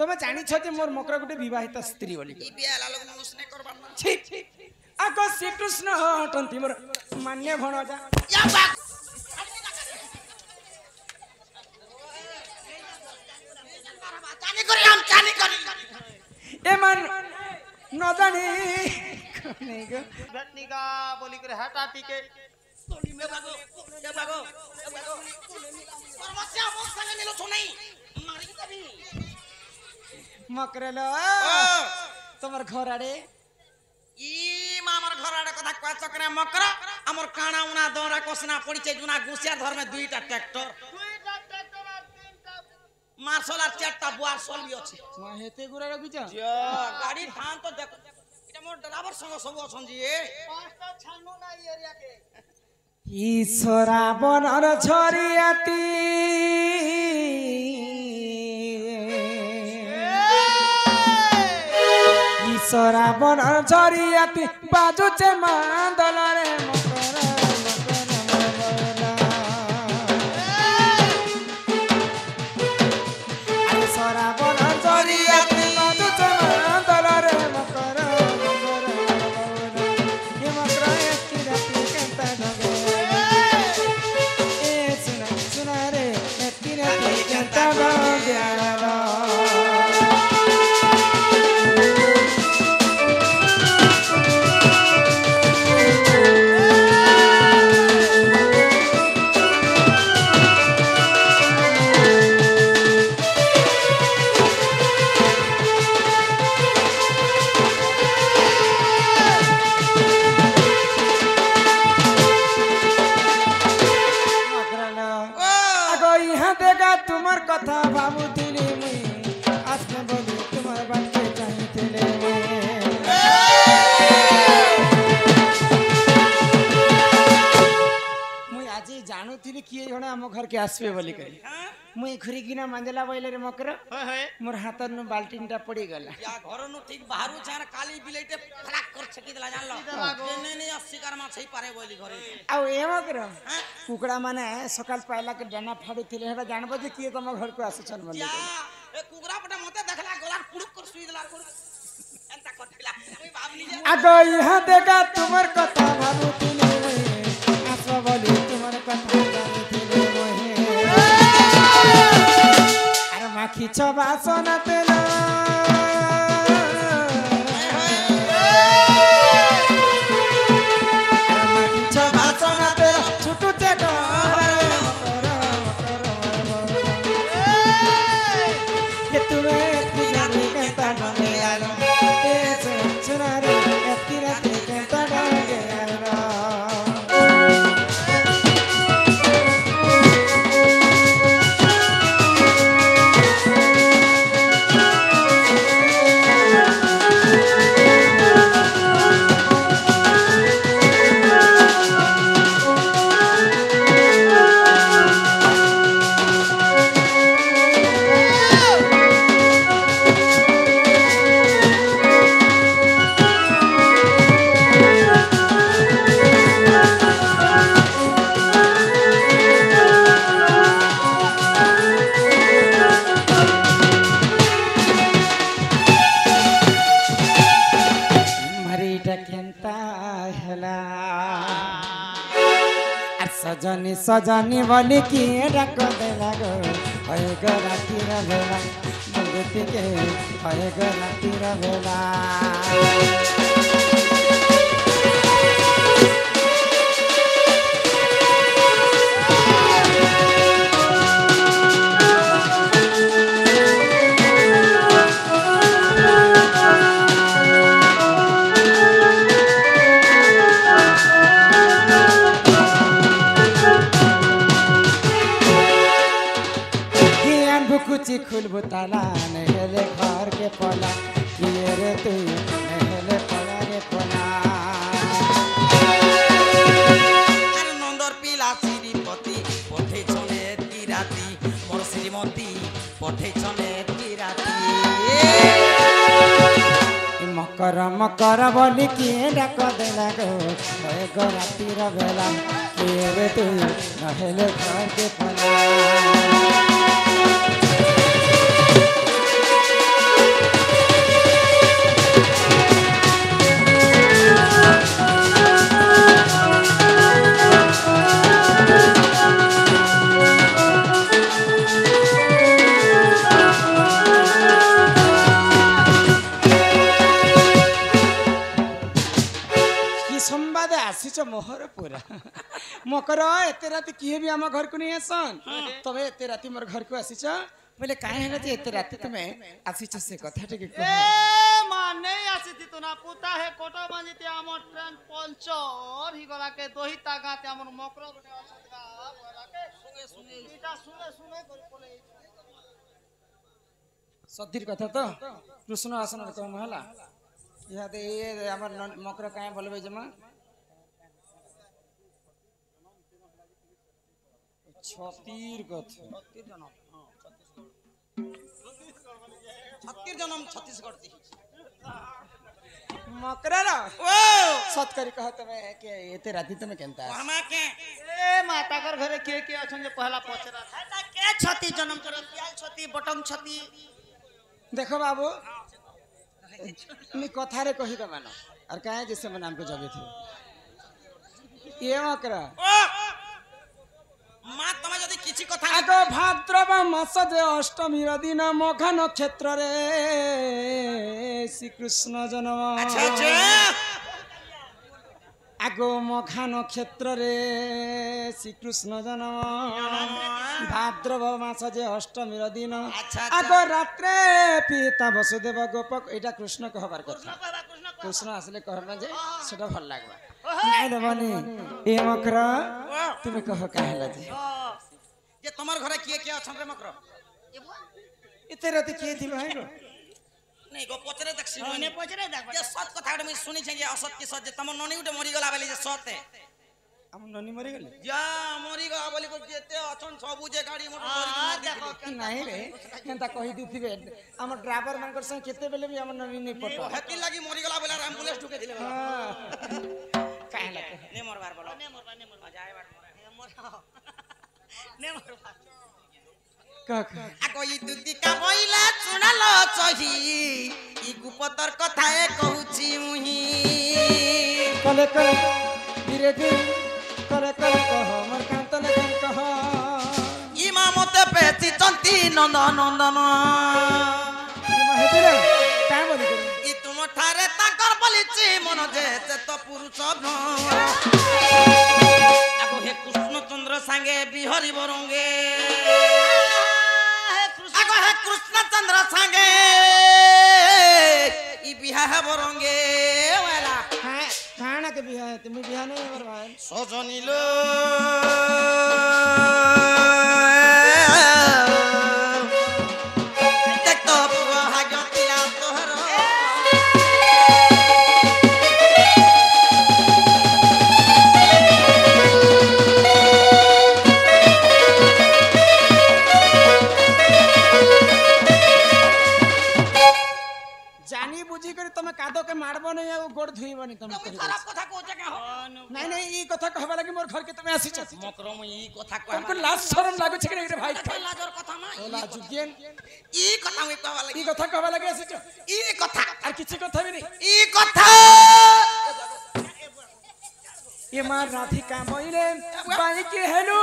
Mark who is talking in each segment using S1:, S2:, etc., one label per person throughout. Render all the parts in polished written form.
S1: তুমি জানিছ যে মোর মকর গোটে বিবাহিত স্ত্রী বলি আগ শ্রীকৃষ্ণ হটন্তি মোর মান্য ভণজা এমান ন জানি
S2: ভেটনিকা বলি করে হাঁটা টিকে
S1: মকরল তোমার ঘর আড়ে
S3: আমার ঘর আড়ে কথা কয় চক্রে মকর আমার কানা উনা দরা কসনা পড়িছে জুনা গুছিয়ার ধর্মে দুইটা ট্রাক্টর মার্শাল আর চারটা বুয়ার সলবি আছে
S1: মা হেতে গুড়া রখিছ
S3: গাড়ি ধান তো দেখ এটা মোর ড্রাইভার সঙ্গ সব আছেন জি
S2: পাঁচটা ছানু না এরিয়াকে
S1: ঈশ্বরা বনর ঝরিয়াতি ঈশ্বরা বনর ঝরিয়াতি বাজুছে মাদলরে মকর ঈশ্বরা বনর ঝরিয়াতি বাজুছে মাদলরে মকর এ মকর একটি রাতি কেনতা ঢগে এ সুনা সুনা রে একটি রাতি কেনতা ঢগে তোমার কথা ভাবুଥିଲି মুই আসবে বলি তোমার বাড়িতে চাইছিলে মুই আজি জানুଥିଲି কিଏ ଜଣେ ଆମ ଘରକେ আসবে বলি করি মুই ঘুরিকিনা মাঞ্জলা বইলে মকর মোর হাতর নু বালটিনটা পড়ি গলা
S3: ইয়া ঘর নু ঠিক বাহারু ছার কালি বিলেইতে ফলাক করছে কি দিলা জানলো নে নে শিকার মাছ হেই পারে বলি ঘরে
S1: আও এ মকর কুকড়া মানে সকাল পাইলা কে ডানা ফাড়ুଥିଲେ হেটা জানব যে কিଏ তম ঘরକୁ আসছন বলি
S3: এ কুকড়া পটে মতে দেখলা গলার পুড়ুক করে শুই দিলা করে এন্তা করতিলা আমি ভাবলি যে
S1: আগো ইহা দেখা তোমার কথা ভাবুଥିଲି আসবে বলি তোমার কথা ভাবুଥିଲି আরে মাখিছ বাসনা তেল মাখিছ বাসনা তেল ছুটুতে তুমি জানি কেনতা ঢঙ্গে আলো সুনা রে একটি রাতে কেনতা ঢঙ্গে আলো सजनी सजनी बोली किए डाक देला गो हय गो रातिर बेला मुगती के हय गो रातिर बेला कुची खुलबू ताला नहले घर के पला किए रे तू नहले पला रे पला
S3: আরে নন্দর পিলা শ্রীপতি পঠে চলে তিরাতি মোর শ্রীমতী পঠে চলে তিরাতি
S1: मकर मकर बोली किए डाक देला गो हय गो रातिर बेला किए रे तू नहले घर के पला मोहर पूरा मकर एते राति किए भी आम घर को नहीं आसन तबे एते राति मोर घर को आसीच बोले काहे हेला जे एते राति तुमे आसीच से कथा टिके कह
S2: ए मां नहीं आसीती तो ना पुता है कोटो बांजीती हमर ट्रेन पंचर ही गला के दोही तागाते हमर मकरो गटे असतगा गला के सुने इटा सुने कर बोले
S1: सदीर कथा तो कृष्ण आसन कम हला इहा दे ये हमर मकर काहे बोलबे जमा छतीर कथा
S3: छत्तीस जन्म छत्तीसगढ़ थी
S1: मकरा
S3: ओ
S1: सत करी कहत में के एते राति तुमे केनता
S3: हमा के
S2: ए माता कर घरे के अछन जे पहला पचरा
S3: था के छती जन्म कर प्याल छती बटम छती
S1: देखो बाबू नी कथा रे कही त मानो और काहे जैसे मन हमको जगे थे ये मकरा
S3: ओ मां तमे जदी किछि कथा
S1: आगो भाद्रव मास जे अष्टमी दिन मघा नक्षत्र रे श्री कृष्ण जन्म
S3: अच्छा अच्छा
S1: आगो मघा नक्षत्र रे श्री कृष्ण जन्म भाद्रव मास जे अष्टमी दिन
S3: अच्छा,
S1: आगो रात्रे पिता वसुदेव गोपक एटा कृष्ण कहबार कथा कृष्ण आसले कहना जे सेटा भल लागबा नहीं रे बनी ए मकरा तुमे कह काहेला जे
S3: जे तमर घरे किए अछन रे मकर
S1: इते राति के थी भाई रो
S3: नहीं गो पचरे देख सिने पचरे देख जे सत कथा में सुनी छै जे असत की सत जे तमर ननी उठे मरी गला बेली जे सत है
S1: हम ननी मरी गेले
S3: जा मरी गला बोली को जेते अछन सबु जे गाड़ी मोटर मरी के
S1: नहीं रे केनता कहि दिथिबे हमर ड्राइवर मानकर संग केते बेले भी हमर ननी नहीं पटो
S3: हती लागी मरी गला बेला एम्बुलेंस ठुके दिले
S1: काहेला
S3: ने मरबार बोलो ने मरबा जाए बार ने मरबा
S1: कह
S3: आको ई दुदी का बोइला सुनलो चही ई गुपतर कथाए कहूची मुही
S1: कले धीरे धीरे करे कह हमर कांतन कह
S3: ई मामते पेची चंती नंदन नंदन
S1: हेतिरे काय बोली करी
S3: ई तुम ठारे ताकर बोलिची मन जे तो पुरुष आको हे कृष्ण चंद्र संगे बिहरी बरंगे आको हे कृष्ण चंद्र संगे ई बिहा बरंगे वाला
S1: खाना के बिहा है तुम बिहा नहीं कर भाई
S3: सजनिलो देख तो पुआ हागतिया तोहर
S1: जानी बुझी कर तुम कादो के मारबो नहीं आ गोड़ धुईबो नहीं तुम
S3: खराब कथा कोचे का हो
S1: नहीं नहीं ई कथा कहबा लागि मोर घर के तुम आसी छ
S3: मकरम ई कथा
S1: तुमको लाज शरम लागो छ कि नहीं रे भाई
S3: लाजर कथा ना
S1: ओला जुगेन
S3: ई कथा में कहवा
S1: ई
S3: लगी
S1: कथा कहबा लागि आसी छ
S3: ई कथा
S1: और किछि कथा भी नहीं
S3: ई कथा
S1: ये मार राधिका मोइले बाई के हेलु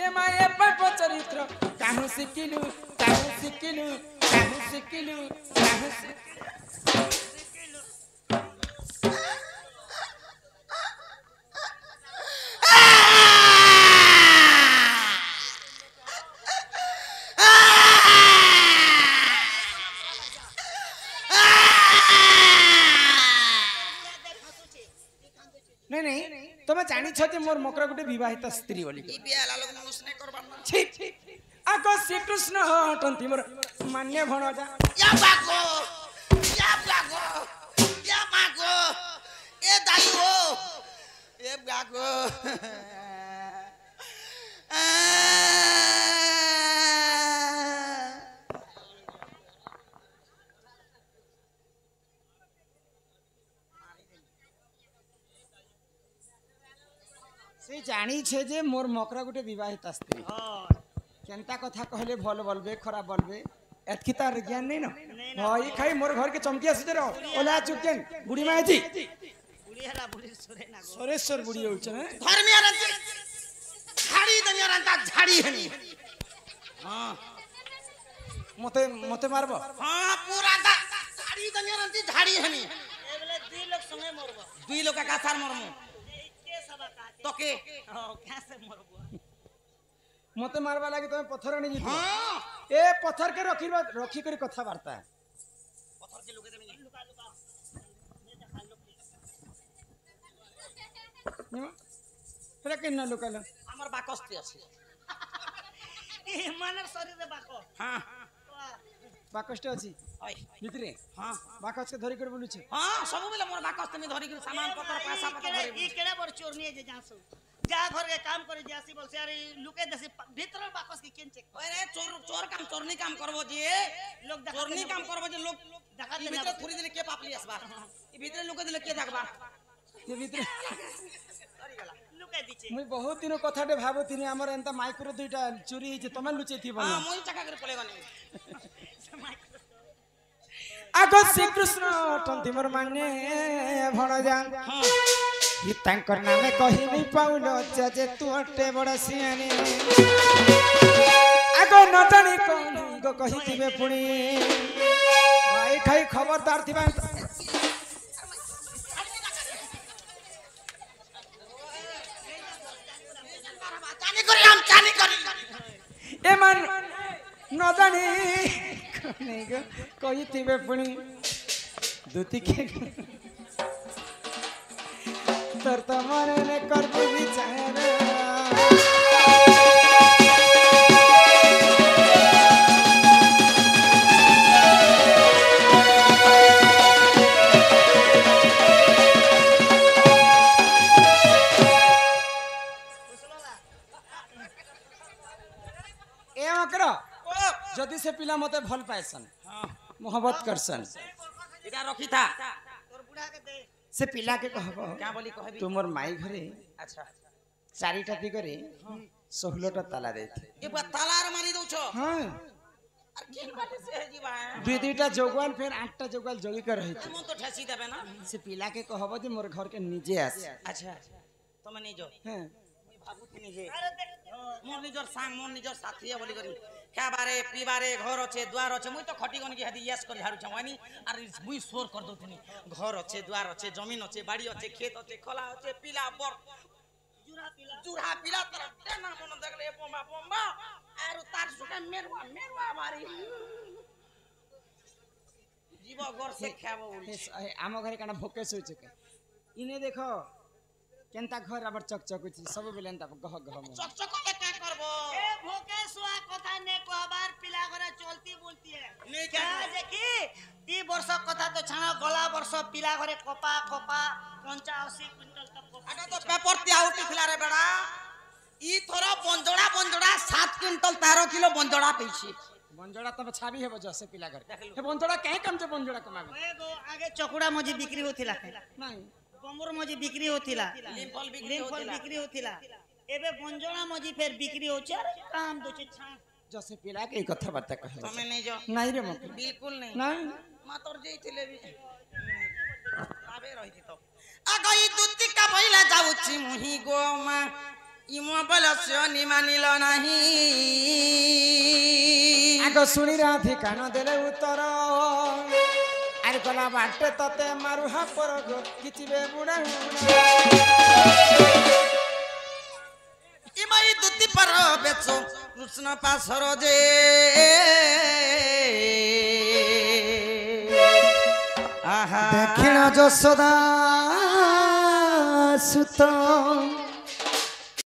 S1: ये माये पर चरित्र काहू सिकिलु काहू सिकिलु काहू सिकिलु काहू नहीं नहीं तुम जानी छ जे मोर मकरा गुटे विवाहित स्त्री बोली
S3: ई बियाला लोग मनुष्य ने करबा ना
S1: छी आको श्री कृष्ण हटंती मोर मान्य भणजा
S3: या बागो या बागो ए दाई हो ए बागो
S1: से जानी छे जे मोर मकरा गुटे विवाहित स्त्री केनता कथा कहले भल बोलबे खराब बोलबे एतकी तार ज्ञान नहीं ना भाई खाई मोर घर के चमकी आसी जरो ओला चुकेन बुढ़ी माई थी
S2: बुढ़ी हला बुढ़ी सोरे ना
S1: सोरेश्वर बुढ़ी होछ ना
S3: धर्मिया रंती झाड़ी दनिया रंता झाड़ी हनी हां
S1: मते मते मारबो
S3: हां पूरा दा झाड़ी दनिया रंती झाड़ी हनी
S2: ए बोले দুই লোক সঙ্গে মরবো
S3: দুই লোক কাছার মরমু
S2: কে সবা কাছে
S3: তোকে
S2: কাছে মরবো
S1: মতে মারবা লাগে তুমি পথর আনি জিত
S3: হ্যাঁ
S1: এ পথর কে রখি করে কথাবার্তা
S3: পথর যে লোকে দেবে
S2: লুকা লুকা
S1: এটা কেন লুকালো
S3: আমার বাকস্তি আছে
S2: মানের শরীরে বাকো
S3: হ্যাঁ
S1: বাকসটা আছে
S3: ওই
S1: ভিতরে
S3: হ্যাঁ
S1: বাকসকে ধরি করে বলুছে
S3: হ্যাঁ ସବୁବେଳେ ମୋର ବାକସ୍ତି ମୁଁ ଧରିକି ସାମାନ ପତ୍ର ପଇସା ପତ୍ର ଧରିବି
S2: ই কেড়ে বড় চোর নিয়ে যে যাসু যা ঘরে কাম করে যাসি বলছে আরে লুকে দেসি ভিতর বাকস কি কেন চেক
S3: ওরে চোর চোর কাম চোরনি কাম করব যে
S2: লোক
S3: চোরনি কাম করব যে লোক
S2: ডাকাত
S3: ই ভিতরে থুরি দিলে কে পাপলি আসবা ই ভিতরে লুকে দিলে কে থাকবা
S1: ସେ ଭିତରେ
S2: লুকাই দিছে
S1: ମୁଇଁ ବହୁତ ଦିନ କଥାଟେ ଭାବୁଥିଲି ଆମର ଏନ୍ତା ମାଇକ୍ରୋ ଦୁଇଟା ଚୋରି ହେଇଛି ତମେ ଲୁଚେଇଥିବ
S3: ହଁ
S1: ନା
S3: ମୁଇ ଚାକା କରି ପଳେଇ ଗନି
S1: ଆଗ ଶ୍ରୀକୃଷ୍ଣ ଅଟନ୍ତି ମୋର ମାନେ ଭଣଜା ତାଙ୍କର ନାମେ କହିନି ପାଉଲ ଯେ ତୁ ଅଟେ ବଡ଼ ସିଆଣି ଆଗ ନ ଜାଣି କଣ କହିଥିବେ ପୁଣି ଭାଇ ଖାଇ ଖବରଦାର ଥିବା
S3: ଚାନି କରି ଆମ୍ ଚାନି କରି
S1: ଏମାନ ନ ଜାଣି କହିଥିବେ ପୁଣି ଦୁତିକେ ତୋର ତ ମନେ କରବୁ ବିଚାର ଏ ଅକର ଯଦି ସେ ପିଲା ମତେ ଭଲ ପାଏସନ୍ मोहब्बत करसन
S3: ଏଟା ରଖିଥା
S2: তোর বুড়া কে দে
S1: से पिला के कहब
S3: क्या बोली कहबी
S1: तुमर माई घरे
S3: अच्छा
S1: चारिटा दिगरे 16टा ताला देथे
S3: ए बा तालार मारी दउछ
S1: हां
S3: अरे केन बाटे से हे जीवा
S1: दुई दुईटा जोगवाल फिर 8टा जोगवाल जोगी कर रही थी
S3: तुम तो ठेसी देबे ना
S1: से पिला के कहब जे मोर घर के नीचे आस
S3: अच्छा तुम नहीं जो
S1: हां
S3: मुई भाबुती जे
S2: আরে দেখ
S3: मोर निजर सांग मोर निजर साथी है बोली करी खाबारे पीबारे घर अच्छे द्वार अच्छे मुई तो खटी गनी हदी यस कर झाड़ू छवानी और मुई सोर कर दउतनी घर अच्छे द्वार अच्छे जमीन अच्छे बाड़ी अच्छे खेत अच्छे खला अच्छे पीला बर जुरा पीला तर ना मन देखले पोंबा पोंबा आरो तार सुका मेरवा मेरवा मारी जीव घर से खाबो बोली
S1: आम घरे काना भोके सोच के इने देखो केनता घर आबर चक चक छी सब बेले एंता गह गह
S3: चक चक ले का करबो
S2: এ ভোকে সোয়া কথা নে কবার পিলা করে চলতি বলতি
S3: नहीं
S2: क्या जे কি 2 বর্ষ কথা তো ছাড়া গলা বর্ষ পিলা করে কপা কপা 85 কুইন্টাল তক
S3: आटा तो पेपर ती आउटी थिला रे बेड़ा ई थोरा बंजोड़ा बंजोड़ा 7 क्विंटल 13 किलो बंजोड़ा पेछि
S1: बंजोड़ा तब छाबी हेबो जसे पिला घर हे बंजोड़ा काहे काम जे बंजोड़ा कमाबे
S2: एगो आगे चकुड़ा मजी बिक्री होथिला
S1: नहीं
S2: बमर मजी बिक्री होथिला
S3: लिमफल बिक्री
S2: लिमफल
S3: होथिला
S2: बिक्री होथिला एबे बंजोड़ा मजी फेर बिक्री होचे अरे काम दोचे छा
S1: जसे पिला के कथा बात कहे
S3: तमे नहीं जो
S1: नहीं रे मत
S3: बिल्कुल नहीं
S1: नहीं
S3: मातोर जेई थिले भी आबे रही तो अगई दुत्ती का पहिला जाउची मुही गोमा इमो बलस्यो नि मानिलो नाही
S1: आगो सुनी राधी कान देले उत्तर आर कला बाटे तते मारू हा पर किचिबे बुडा
S3: इमाई दुत्ती पर बेचो कृष्ण पासर जे आहा
S1: दक्षिण जसोदा सुत